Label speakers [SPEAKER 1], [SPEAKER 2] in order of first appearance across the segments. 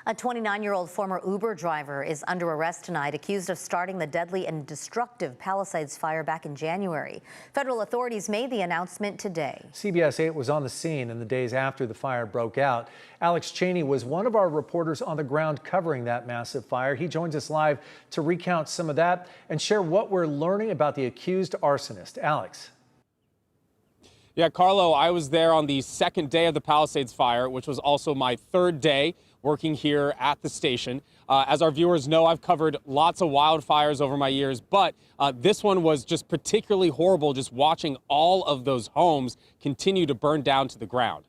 [SPEAKER 1] A 29-year-old former Uber driver is under arrest tonight, accused of starting the deadly and destructive Palisades Fire back in January. Federal authorities made the announcement today.
[SPEAKER 2] CBS 8 was on the scene in the days after the fire broke out. Alex Cheney was one of our reporters on the ground covering that massive fire. He joins us live to recount some of that and share what we're learning about the accused arsonist. Alex.
[SPEAKER 3] Yeah, Carlo, I was there on the second day of the Palisades Fire, which was also my third day working here at the station. As our viewers know, I've covered lots of wildfires over my years, but this one was just particularly horrible, just watching all of those homes continue to burn down to the ground.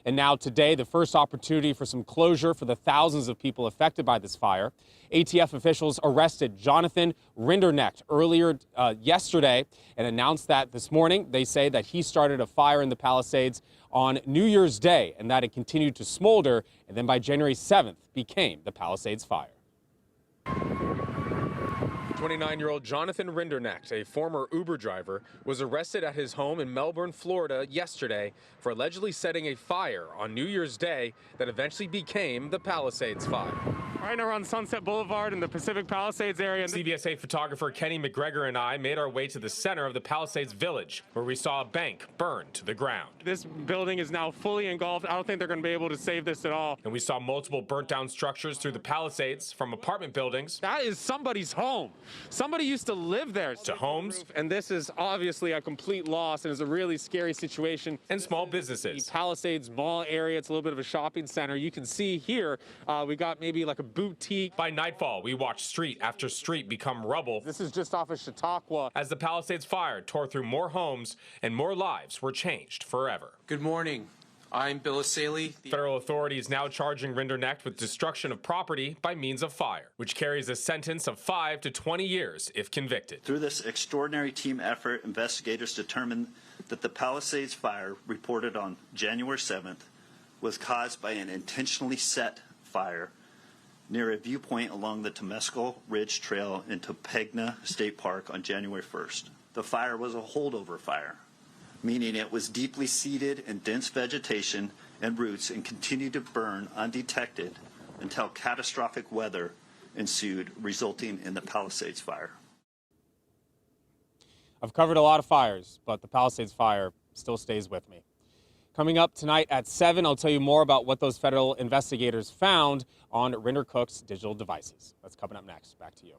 [SPEAKER 3] And now today, the first opportunity for some closure for the thousands of people affected by this fire. ATF officials arrested Jonathan Rinderknecht earlier yesterday and announced that this morning. They say that he started a fire in the Palisades on New Year's Day and that it continued to smolder, and then by January 7th became the Palisades Fire. 29-year-old Jonathan Rinderknecht, a former Uber driver, was arrested at his home in Melbourne, Florida yesterday for allegedly setting a fire on New Year's Day that eventually became the Palisades Fire.
[SPEAKER 4] Right now we're on Sunset Boulevard in the Pacific Palisades area.
[SPEAKER 3] CBS 8 photographer Kenny McGregor and I made our way to the center of the Palisades Village, where we saw a bank burn to the ground.
[SPEAKER 4] This building is now fully engulfed. I don't think they're going to be able to save this at all.
[SPEAKER 3] And we saw multiple burnt down structures through the Palisades, from apartment buildings.
[SPEAKER 4] That is somebody's home. Somebody used to live there.
[SPEAKER 3] To homes.
[SPEAKER 4] And this is obviously a complete loss and is a really scary situation.
[SPEAKER 3] And small businesses.
[SPEAKER 4] The Palisades Mall area, it's a little bit of a shopping center. You can see here, we got maybe like a boutique.
[SPEAKER 3] By nightfall, we watched street after street become rubble.
[SPEAKER 4] This is just off of Chautauqua.
[SPEAKER 3] As the Palisades Fire tore through more homes and more lives were changed forever.
[SPEAKER 5] Good morning. I'm Bill Asaley.
[SPEAKER 3] Federal authorities now charging Rinderknecht with destruction of property by means of fire, which carries a sentence of 5 to 20 years if convicted.
[SPEAKER 6] Through this extraordinary team effort, investigators determined that the Palisades Fire, reported on January 7th, was caused by an intentionally set fire near a viewpoint along the Temescal Ridge Trail in Topanga State Park on January 1st. The fire was a holdover fire, meaning it was deeply seated in dense vegetation and roots and continued to burn undetected until catastrophic weather ensued, resulting in the Palisades Fire.
[SPEAKER 3] I've covered a lot of fires, but the Palisades Fire still stays with me. Coming up tonight at 7, I'll tell you more about what those federal investigators found on Rinderknecht's digital devices. That's coming up next. Back to you.